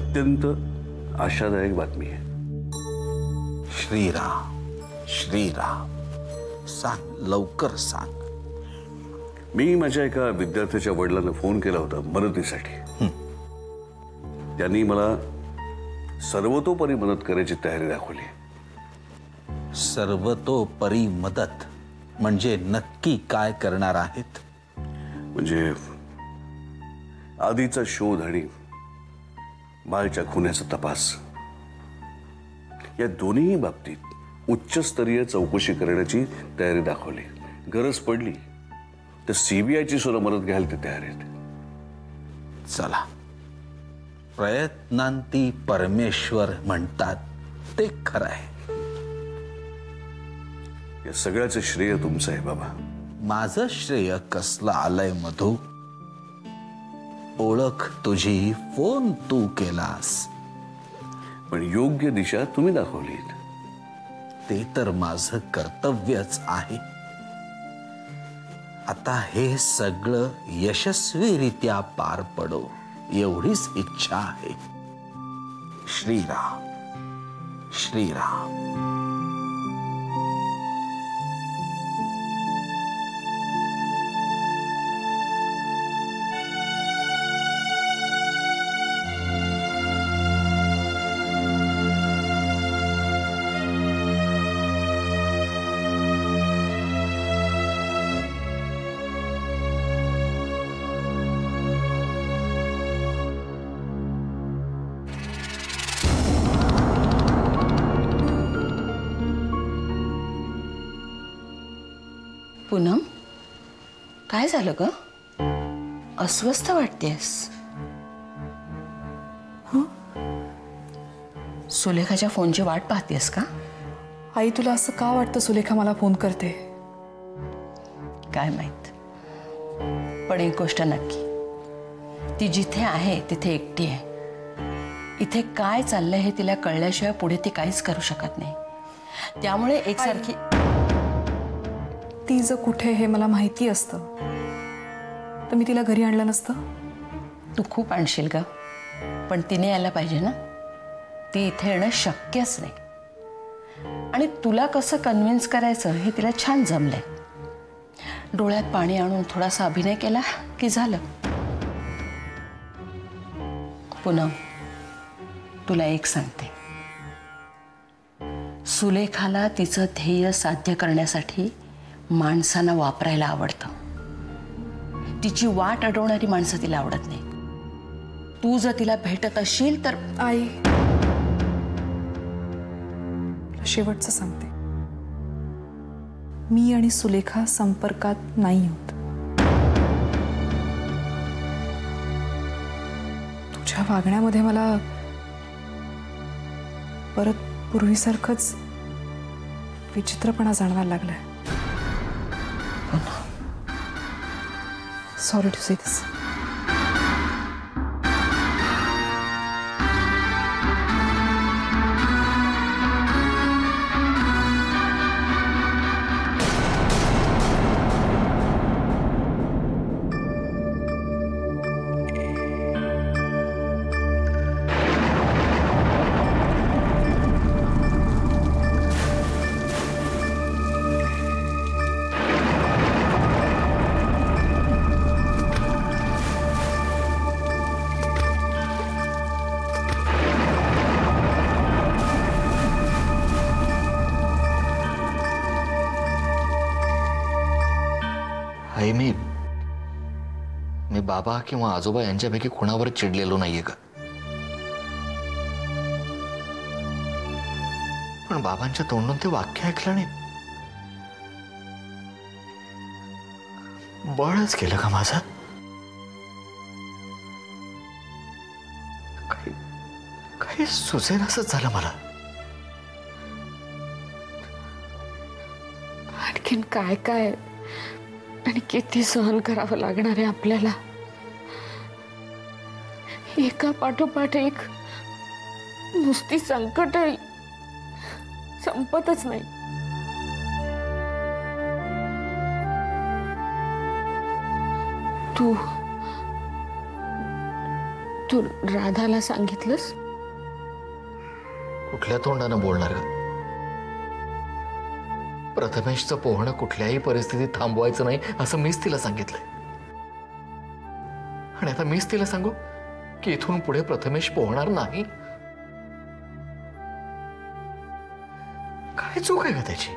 अत्यंत आशादायक बातमी आहे. श्रीराम श्रीराम, सांग लवकर सांग. मी माझ्या एका विद्यार्थ्याच्या वडिलांना फोन केला होता मदतीसाठी. त्यांनी मला सर्वतोपरी मदत करायची तयारी दाखवली. सर्वतोपरी मदत म्हणजे नक्की काय करणार आहेत? म्हणजे आधीचा शोध आणि बाळच्या खुन्याचा तपास या दोन्ही बाबतीत उच्चस्तरीय चौकशी करण्याची तयारी दाखवली. गरज पडली तर सीबीआयची सुद्धा मदत घ्यायला ते तयार आहेत. चला, प्रयत्नांती परमेश्वर म्हणतात ते खरं आहे. या सगळ्याचं श्रेय तुमचं आहे बाबा. माझं श्रेय कसलं आलंय मधू? ओळख तुझी, फोन तू केलास, पण योग्य दिशा तुम्ही दाखवलीत. ते तर माझं कर्तव्यच आहे. आता हे सगळं यशस्वीरित्या पार पडो एवढीच इच्छा आहे. श्रीराम श्रीराम. पूनम, काय झालं ग? अस्वस्थ वाटतेस. सुलेखाच्या फोनची वाट पाहतेस का? आई, तुला असं का वाटतं सुलेखा मला फोन करते? काय माहित, पण एक गोष्ट नक्की, ती जिथे आहे तिथे एकटी आहे. इथे काय चाललंय हे तिला कळल्याशिवाय पुढे ती काहीच करू शकत नाही. त्यामुळे एकसारखी ती जर कुठे हे मला माहिती असतं तर मी तिला घरी आणलं नसतं. तू खूप आणशील का, पण तिने यायला पाहिजे ना. ती इथे येणं शक्यच नाही. आणि तुला कसं कन्व्हिन्स करायचं हे तिला छान जमलंय. डोळ्यात पाणी आणून थोडासा अभिनय केला की झालं. पूनम, तुला एक सांगते, सुलेखाला तिचं ध्येय साध्य करण्यासाठी माणसांना वापरायला आवडतं. तिची वाट अडवणारी माणसं तिला आवडत नाही. तू जर तिला भेटत असशील तर. आई, शेवटचं सांगते, मी आणि सुलेखा संपर्कात नाही होत. तुझ्या वागण्यामध्ये मला परत पूर्वीसारखंच विचित्रपणा जाणवायला लागलाय. Sorry to say this. आई, मी बाबा किंवा आजोबा यांच्यापैकी कोणावर चिडलेलो नाहीये का? पण बाबांच्या तोंडून ते वाक्य ऐकलं नाही, बळच केलं का माझं? काही सुचेनासंच झालं मला. आणखीन काय काय आणि किती सहन करावं लागणार आहे आपल्याला. एका पाठोपाठ एक नुसती संकट संपतच नाही. तू तू राधाला सांगितलंस? कुठल्या तोंडानं बोलणार ग? प्रथमेशचं पोहणं कुठल्याही परिस्थितीत थांबवायचं नाही असं मीच तिला सांगितलंय. आणि आता मीच तिला सांगू की इथून पुढे प्रथमेश पोहणार नाही? काय चूक आहे का त्याची?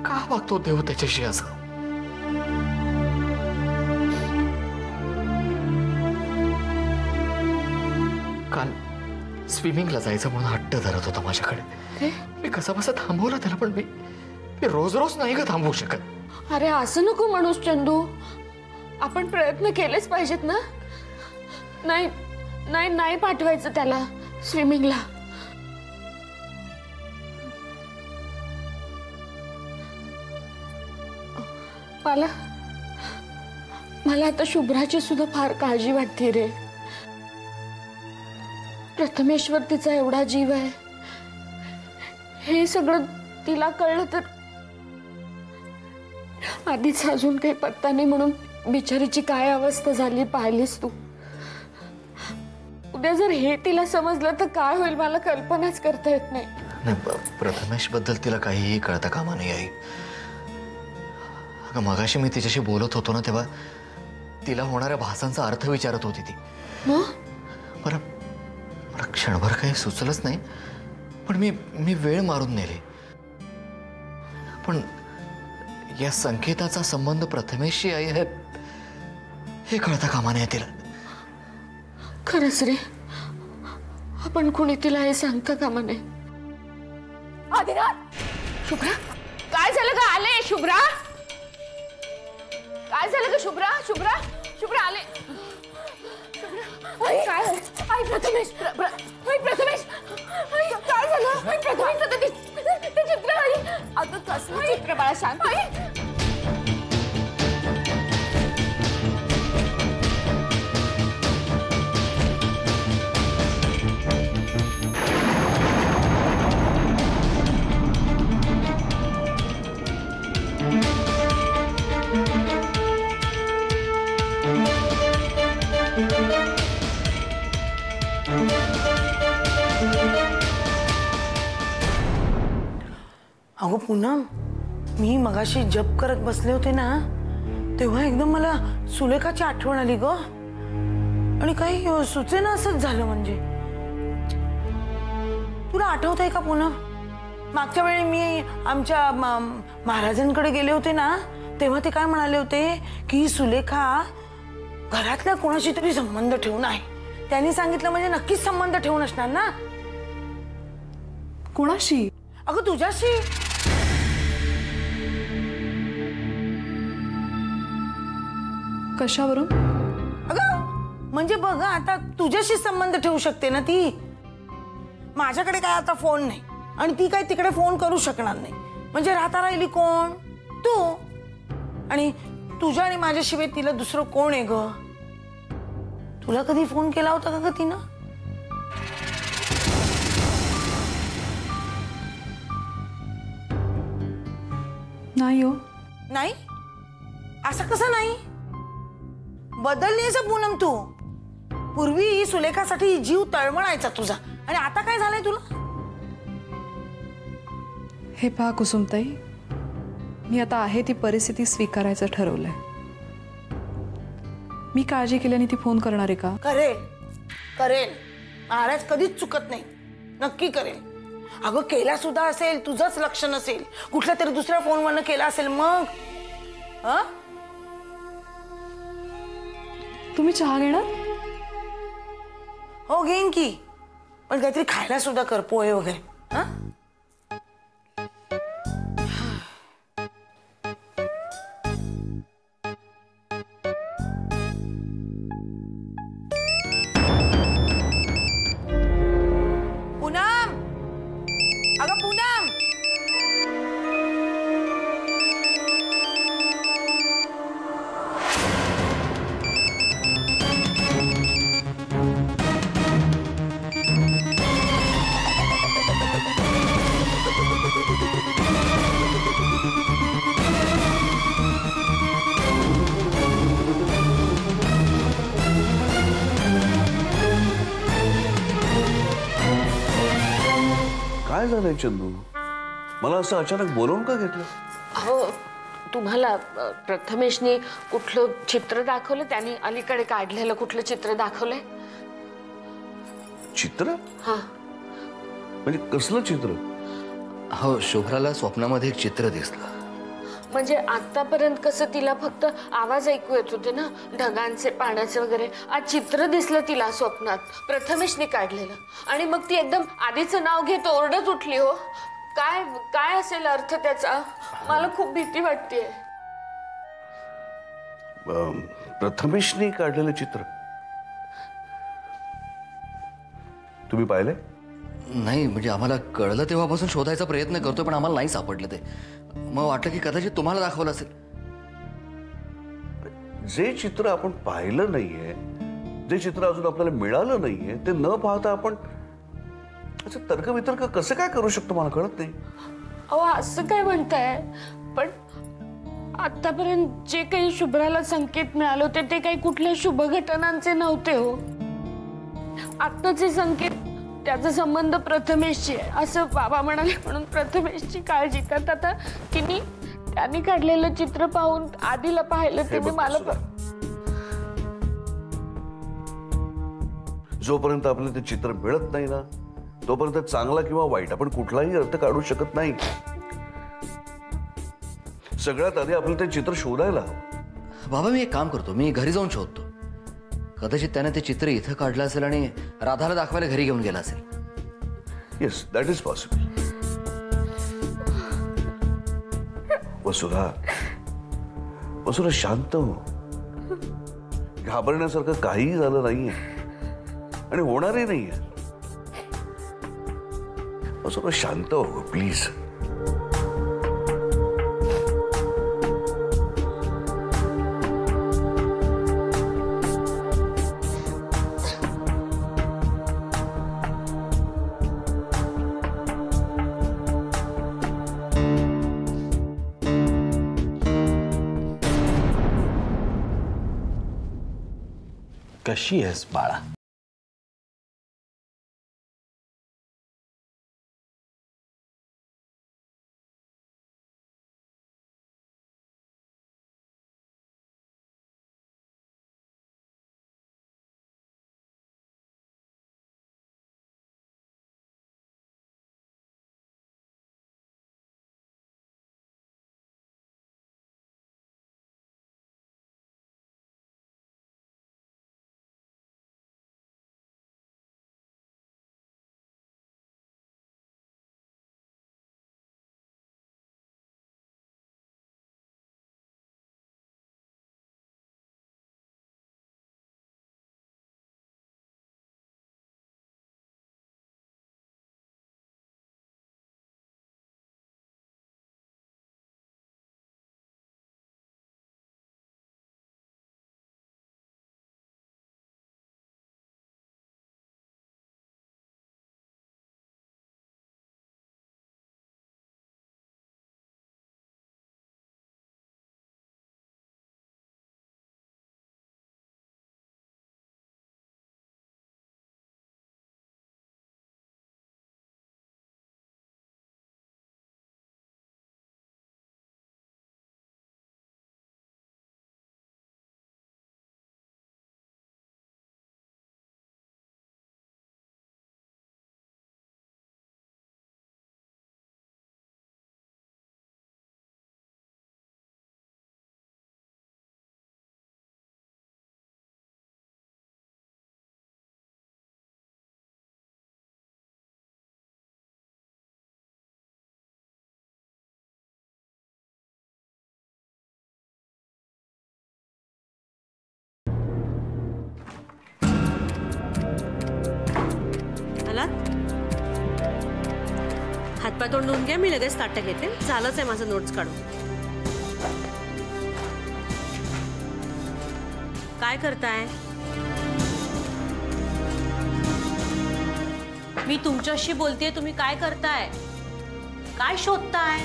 का वागतो देव त्याच्याशी असं? काल स्विमिंगला जायचं म्हणून हट्ट धरत होता माझ्याकडे. मी कसा बसा थांबवला त्याला, पण मी रोज रोज नाही का थांबवू शकत. अरे असं नको म्हणूस चंदू, आपण प्रयत्न केलेच पाहिजेत ना. नाही नाही नाही पाठवायचं त्याला स्विमिंगला. मला आता शुभ्राची सुद्धा फार काळजी वाटते रे. प्रथमेश्वर तिचा एवढा जीव आहे, हे सगळं तिला कळलं तर. आधीच अजून काही पत्ता नाही म्हणून बिचारीची काय अवस्था झाली पाहिलीस तू. उद्या जर हे तिला समजलं तर काय होईल मला कल्पनाच करता येत नाही. प्रथमेश बद्दल तिला काहीही कळता कामा नाही आई. अगं मगाशी मी तिच्याशी बोलत होतो ना, तेव्हा तिला होणाऱ्या भासांचा अर्थ विचारत होती ती. मला क्षणभर काही सुचलंच नाही, पण मी वेळ मारून नेली. पण या संकेताचा संबंध प्रथमेशशी आई आहे हे कळता कामा नये तिला. खरंच रे, आपण कुणी तिला हे सांगता कामा नये. आदिनाथ, शुभ्रा काय झालं का? आले शुभ्रा? काय झालं का शुभ्रा? शुभ्रा शुभ्रा आले. काय आई प्रथमेश, प्रथमेश काय झालं? प्रथमेश ते चित्र आई. अगं कसलं चित्र बाळा? शांत. अगो पूनम, मी मगाशी जप करत बसले होते ना, तेव्हा एकदम मला सुलेखाची आठवण आली ग. आणि काही सुचेना असंच झालं. म्हणजे तुला आठवतंय का पूनम, मागच्या वेळी मी आमच्या महाराजांकडे गेले होते ना, तेव्हा ते काय म्हणाले होते की सुलेखा घरातल्या कोणाशी तरी संबंध ठेवून आहे. त्यांनी सांगितलं म्हणजे नक्कीच संबंध ठेवून असणार ना. कोणाशी? अगं तुझ्याशी. कशावरून? अगं म्हणजे बघ, आता तुझ्याशी संबंध ठेवू शकते ना ती. माझ्याकडे काय आता फोन नाही आणि ती काय तिकडे फोन करू शकणार नाही. म्हणजे राहता राहिली कोण? तू. आणि तुझ्या आणि माझ्याशिवाय तिला दुसरं कोण आहे ग? तुला कधी फोन केला होता का ग तिनं? नाही हो. नाही? असं कसं नाही? बदललीस पूनम तू. पूर्वी सुलेखासाठी जीव तळमळायचा तुझा, आणि आता काय झालंय तुला? हे पहा कुसुमताई, मी आता आहे ती परिस्थिती स्वीकारायचं ठरवलंय. मी काळजी केल्याने ती फोन करणार आहे का? करेल करेल. महाराज कधीच चुकत नाही. नक्की करेल. अगं केला सुद्धा असेल, तुझंच लक्ष नसेल, कुठल्या तरी दुसऱ्या फोनवरनं केला असेल मग. तुम्ही चहा घेणार? हो घेईन की, पण काहीतरी खायला सुद्धा कर, पोहे वगैरे. पूनम, अगं पूनम. झालंय चंदू? मला असं अचानक बोलवून का घेतलं? अहो तुम्हाला प्रथमेशनी कुठलं चित्र दाखवलं? त्यांनी अलीकडे काढलेलं कुठलं चित्र दाखवलंय? चित्र? हा म्हणजे कसलं चित्र? हो, शुभ्राला स्वप्नामध्ये एक चित्र दिसलं. म्हणजे आतापर्यंत कसं तिला फक्त आवाज ऐकू येत होते ना, ढगांचे, पाण्याचे वगैरे. आज चित्र दिसलं तिला स्वप्नात, प्रथमेशने काढलेलं. आणि मग ती एकदम आधीचं नाव घेत ओरडत उठली. हो, काय काय असेल अर्थ त्याचा? मला खूप भीती वाटतेय. प्रथमेशने काढलेलं चित्र तुम्ही पाहिलंय? नाही, म्हणजे आम्हाला कळलं तेव्हापासून शोधायचा प्रयत्न करतोय, पण आम्हाला नाही सापडलं ते. मग वाटलं की कदाचित तुम्हाला दाखवलं असेल. जे चित्र आपण पाहिलं नाहीये, जे चित्र अजून आपल्याला मिळालं नाहीये, ते न पाहता आपण असं तर्कवितर्क कसं काय करू शकतो मला कळत नाही. अहो असं काय म्हणताय? पण आतापर्यंत जे काही शुभ्राला संकेत मिळाले होते ते काही कुठल्या शुभ घटनांचे नव्हते. हो, आत्ताचे संकेत त्याचा संबंध प्रथमेशशी आहे असं बाबा म्हणाले, म्हणून प्रथमेशची काळजी करत. आता त्यांनी काढलेलं चित्र पाहून आधीला पाहिलं ते मला जोपर्यंत आपल्याला ते चित्र मिळत नाही ना, तोपर्यंत चांगला किंवा वाईट आपण कुठलाही अर्थ काढू शकत नाही. सगळ्यात आधी आपल्याला ते चित्र शोधायला हवं. बाबा, मी एक काम करतो, मी घरी जाऊन शोधतो. कदाचित त्याने ते चित्र इथं काढलं असेल आणि राधाला दाखवायला घरी घेऊन गेला असेल. Yes, that is possible. Vasudha, शांत हो. घाबरण्यासारखं काहीही झालं नाहीये आणि होणारही नाहीये. वसुधा, शांत हो प्लीज. कशी आहेस बाळा? हातपाय तोंड धुवून घ्या, मी लगेच ताटं घेते. झालंच आहे माझं नोट्स काढून. काय करताय? मी तुमच्याशी बोलतेय, तुम्ही काय करताय? काय शोधताय?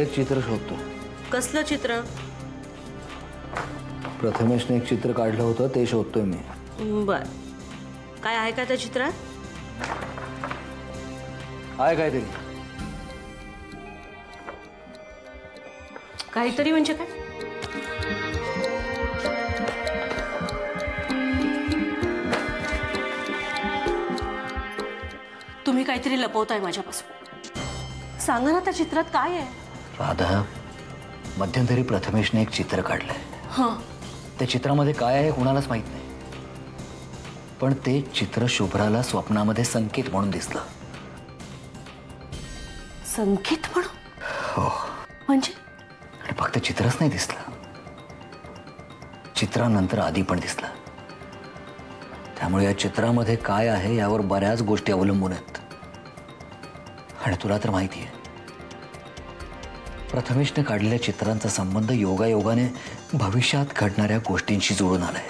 एक चित्र शोधतो. कसलं चित्र? प्रथमेशने एक चित्र काढलं होतं ते शोधतोय मी. बर, काय आहे का त्या चित्रात? आहे काहीतरी. काहीतरी म्हणजे काय? तुम्ही काहीतरी लपवताय माझ्यापासून. सांगा ना त्या चित्रात काय आहे? राधा, मध्यंतरी प्रथमेशने एक चित्र काढलंय. हां. त्या चित्रामध्ये काय आहे कोणालाच माहित नाही, पण ते चित्र शुभ्राला स्वप्नामध्ये संकेत म्हणून दिसलं. संकेत म्हणून? हो. म्हणजे? आणि फक्त चित्रच नाही दिसलं, चित्रानंतर आधी पण दिसलं. त्यामुळे या चित्रामध्ये काय आहे यावर बऱ्याच गोष्टी अवलंबून आहेत. आणि तुला तर माहिती आहे, प्रथमेशने काढलेल्या चित्रांचा संबंध योगायोगाने भविष्यात घडणाऱ्या गोष्टींशी जुळून आलाय.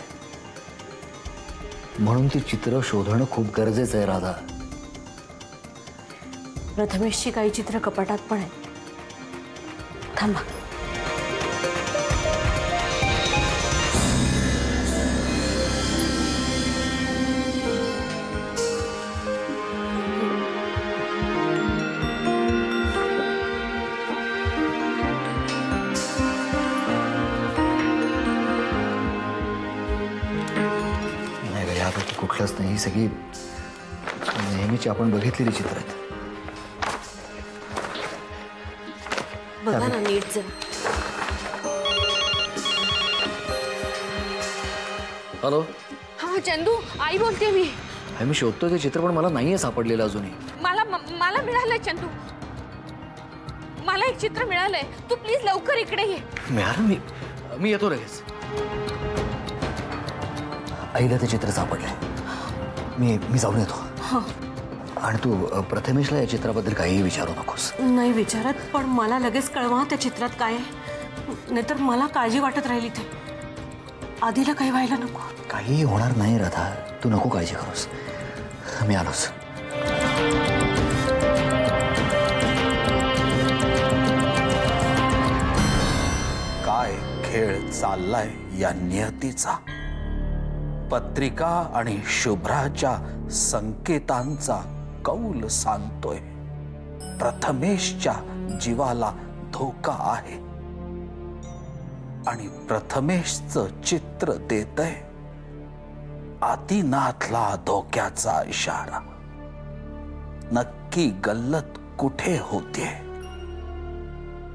म्हणून ती चित्र शोधणं खूप गरजेचं आहे राधा. प्रथमेशची काही चित्र कपाटात पण आहेत. थांबा. कुठलंच नाही, ही सगळी नेहमीची आपण बघितलेली चित्र आहेत. बघा ना नीट जरा. हॅलो. हा चंदू, आई बोलते मी. मी शोधतोय ते चित्र, पण मला नाहीये सापडलेलं अजूनही. मला मिळालंय चंदू, मला एक चित्र मिळालंय. तू प्लीज लवकर इकडे ये. मिळालं? मी येतो लगेच. आईला ते चित्र सापडलंय. मी जाऊन येतो. आणि तू प्रथमेशला या चित्राबद्दल काहीही विचारू नकोस. नाही विचारत, पण मला लगेच कळवा त्या चित्रात काय आहे, नाहीतर मला काळजी वाटत राहिली. ते आधीला काही व्हायला नको. काही होणार नाही राधा, तू नको काळजी करूस. मी आलोच. काय खेळ चाललाय या नियतीचा. पत्रिका आणि शुभ्राच्या संकेतांचा कौल सांगतोय प्रथमेशच्या जीवाला धोका आहे. आणि प्रथमेशचं चित्र देतंय आदिनाथला धोक्याचा इशारा. नक्की गल्लत कुठे होते?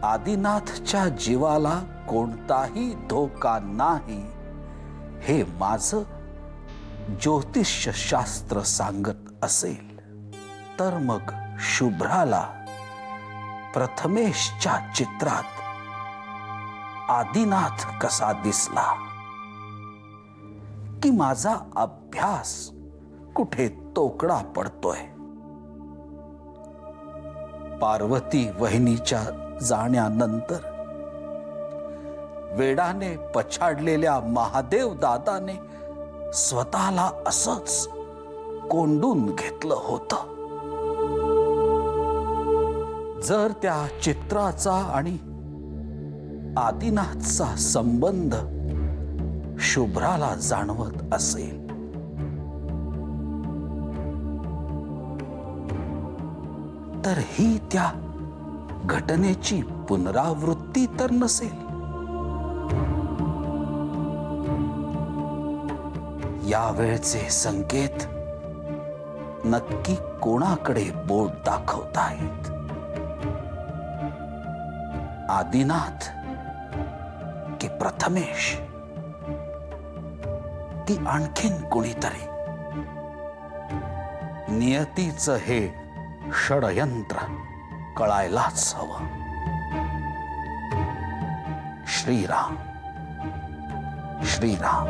आदिनाथच्या जीवाला कोणताही धोका नाही हे माझं ज्योतिषशास्त्र सांगत असेल, तर मग शुभ्राला प्रथमेशच्या चित्रात आदिनाथ कसा दिसला? की माझा अभ्यास कुठे तोकडा पडतोय? पार्वती वहिनीच्या जाण्यानंतर वेडाने पछाडलेल्या महादेव दादाने स्वतःला असंच कोंडून घेतलं होतं. जर त्या चित्राचा आणि आदिनाथचा संबंध शुभ्राला जाणवत असेल, तर ही त्या घटनेची पुनरावृत्ती तर नसेल. यावेळचे संकेत नक्की कोणाकडे बोट दाखवतायत? आदिनाथ की प्रथमेश की आणखीन कोणीतरी? नियतीचं हे षडयंत्र कळायलाच हवं. श्रीराम श्रीराम.